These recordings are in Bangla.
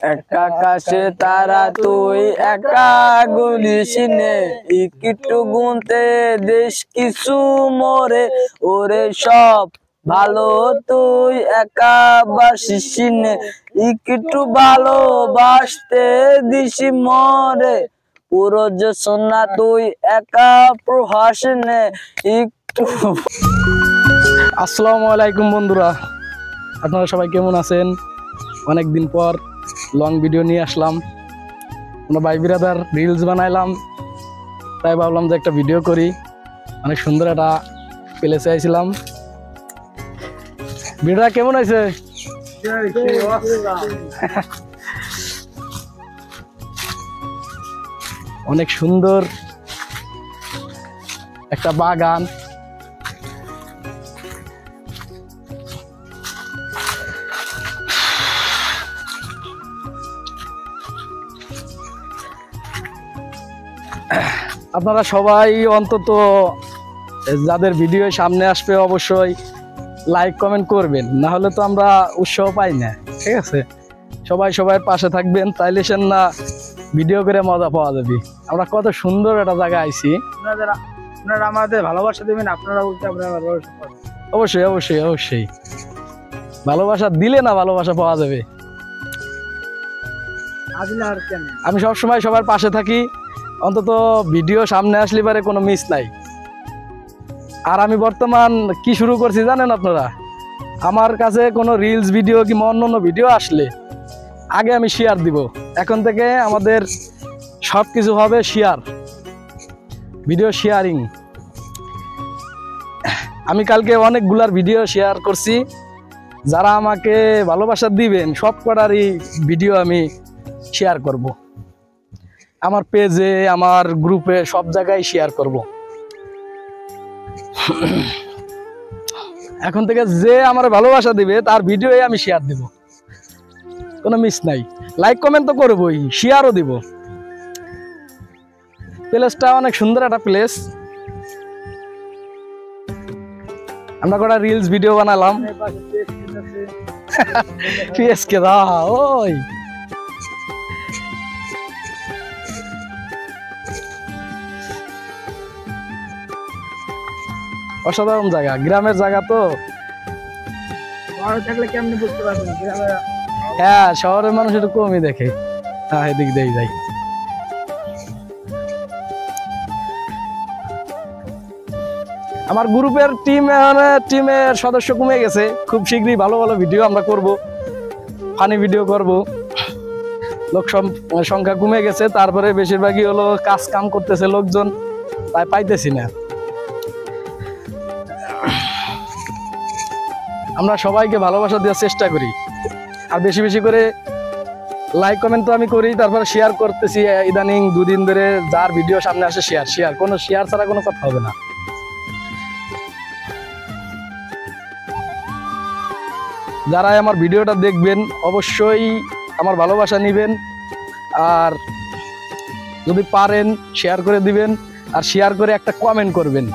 একা আকাশে তারা তুই একা গুলিস নে, একটু গুনতে দেশ কিছু মরে ওরে সব ভালো তুই একা বাসিস নে, একটু ভালোবাসতে দিস মরে পুরো যে সোনা তুই একা প্রহাস নে একটু। আসসালামু আলাইকুম বন্ধুরা, আপনারা সবাই কেমন আছেন? অনেকদিন পর লং ভিডিও নিয়ে আসলাম। আমরা ভাই বিরাদার রিলস বানাইলাম, তাই ভাবলাম যে একটা ভিডিও করি। অনেক সুন্দর একটা প্লেসে আইছিলাম। ভিডিওটা কেমন হয়েছে? অনেক সুন্দর একটা বাগান। আপনারা সবাই অন্তত যাদের ভিডিও সামনে আসবে অবশ্যই লাইক কমেন্ট করবেন, না হলে তো আমরা উৎসাহ পাই না। ঠিক আছে, সবাই সবার পাশে থাকবেন, তাইলে সেন না ভিডিও করে মজা পাওয়া যাবে। আমরা কত সুন্দর একটা জায়গায় আইছি। আপনারা আমাদের ভালোবাসা দেবেন, আপনারা বলতে আপনারা ভালোবাসা পাবেন। অবশ্যই অবশ্যই অবশ্যই ভালোবাসা দিলে না ভালোবাসা পাওয়া যাবে। আমি সবসময় সবার পাশে থাকি, অন্তত ভিডিও সামনে আসলে পারে কোনো মিস নাই। আর আমি বর্তমান কি শুরু করছি জানেন আপনারা? আমার কাছে কোনো রিলস ভিডিও কিংবা অন্য ভিডিও আসলে আগে আমি শেয়ার দিব। এখন থেকে আমাদের সব কিছু হবে শেয়ার, ভিডিও শেয়ারিং। আমি কালকে অনেকগুলার ভিডিও শেয়ার করছি। যারা আমাকে ভালোবাসা দিবেন সব কটারই ভিডিও আমি শেয়ার করব। আমার পেজে, আমার গ্রুপে, সব জায়গায় শেয়ার করব। এখন থেকে যে আমার ভালোবাসা দিবে তার ভিডিও আমি শেয়ার দিব, কোনো মিস নাই। লাইক কমেন্ট তো করবই, শেয়ারও দিব। প্লেসটা অনেক সুন্দর একটা প্লেস। আমরা কটা রিলস ভিডিও বানালাম। পিএসকে দা ওই অসাধারণ জায়গা, গ্রামের জায়গা তো। থাকলে কেমনি বুঝতে পারবেন? হ্যাঁ, শহরের মানুষ একটু কমই দেখে। হ্যাঁ, এদিক দিয়ে যাই। আমার গ্রুপের টিমের সদস্য কমে গেছে। খুব শীঘ্রই ভালো ভালো ভিডিও আমরা করব, ফানি ভিডিও করব। লোক সংখ্যা কমে গেছে, তারপরে বেশিরভাগই হলো কাজ কাম করতেছে লোকজন, তাই পাইতেছি না। আমরা সবাইকে ভালোবাসা দেওয়ার চেষ্টা করি, আর বেশি বেশি করে লাইক কমেন্ট তো আমি করি, তারপরে শেয়ার করতেছি। ইদানিং দুদিন ধরে যার ভিডিও সামনে আসে শেয়ার কোনো শেয়ার ছাড়া কোনো কথা হবে না। যারা আমার ভিডিওটা দেখবেন অবশ্যই আমার ভালোবাসা নেবেন, আর যদি পারেন শেয়ার করে দিবেন, আর শেয়ার করে একটা কমেন্ট করবেন।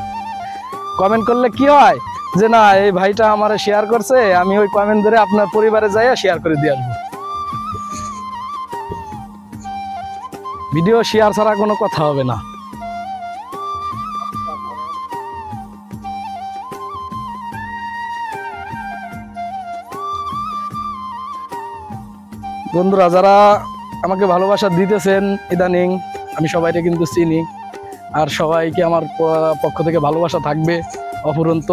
কমেন্ট করলে কি হয় যে না, এই ভাইটা আমার শেয়ার করছে, আমি ওই কমেন্ট ধরে আপনার পরিবারে যাই শেয়ার করে দিয়ে আসবো। ভিডিও শেয়ার ছাড়া কোনো কথা হবে না। বন্ধুরা যারা আমাকে ভালোবাসা দিতেছেন ইদানিং, আমি সবাইকে কিন্তু চিনি, আর সবাইকে আমার পক্ষ থেকে ভালোবাসা থাকবে অফুরন্ত।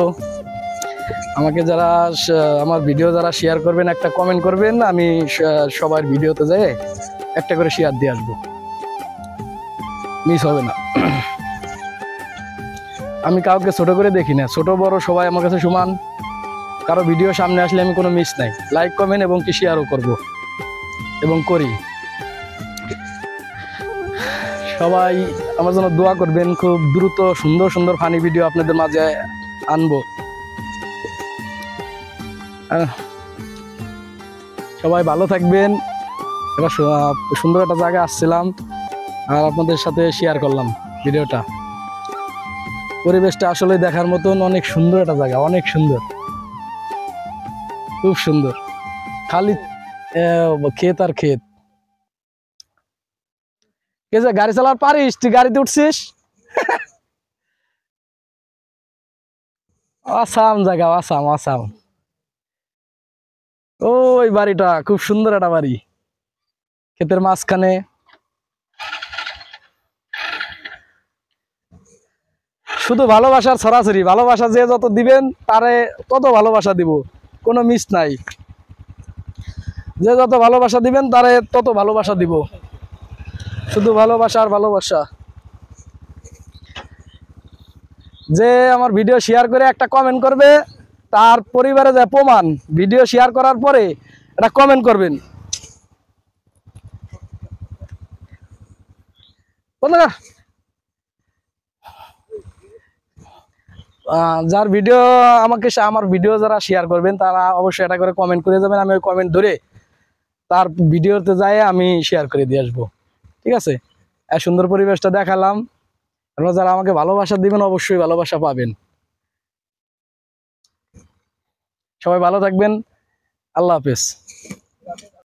আমাকে যারা আমার ভিডিও যারা শেয়ার করবেন, একটা কমেন্ট করবেন, আমি সবার ভিডিওতে যাই একটা করে শেয়ার দিয়ে আসবো, মিস হবে না। আমি কাউকে ছোট করে দেখি না, ছোট বড় সবাই আমার কাছে সমান। কারো ভিডিও সামনে আসলে আমি কোনো মিস নাই, লাইক কমেন্ট এবং কি শেয়ারও করবো এবং করি। সবাই আমার জন্য দোয়া করবেন, খুব দ্রুত সুন্দর সুন্দর ফানি ভিডিও আপনাদের মাঝে আনবো। সবাই ভালো থাকবেন। এটা সুন্দর একটা জায়গায় আসছিলাম, আর আপনাদের সাথে শেয়ার করলাম ভিডিওটা। পরিবেশটা আসলে দেখার মতন, অনেক সুন্দর একটা জায়গা, অনেক সুন্দর, খুব সুন্দর। খালি ক্ষেত আর ক্ষেত। কে যে গাড়ি চালার পারিস, তুই গাড়িতে উঠছিস? আসাম জায়গা, আসাম আসাম। ওই বাড়িটা খুব সুন্দর একটা বাড়ি, ক্ষেতের মাঝখানে। শুধু ভালোবাসার ছড়াছড়ি, ভালোবাসা যে যত দিবেন তারে তত ভালোবাসা দিব, কোনো মিস নাই। যে যত ভালোবাসা দিবেন তারে তত ভালোবাসা দিব, শুধু ভালোবাসা আর ভালোবাসা। যে আমার ভিডিও শেয়ার করে একটা কমেন্ট করবে, তার পরিবারে যায় প্রমাণ, ভিডিও শেয়ার করার পরে একটা কমেন্ট করবেন। যার ভিডিও আমার ভিডিও যারা শেয়ার করবেন তারা অবশ্যই এটা করে কমেন্ট করে যাবেন। আমি ওই কমেন্ট ধরে তার ভিডিওতে যাই আমি শেয়ার করে দিয়ে আসবো। ঠিক আছে, এত সুন্দর পরিবেশটা দেখালাম। আপনারা যারা আমাকে ভালোবাসা দিবেন অবশ্যই ভালোবাসা পাবেন। সবাই ভালো থাকবেন, আল্লাহ হাফেজ।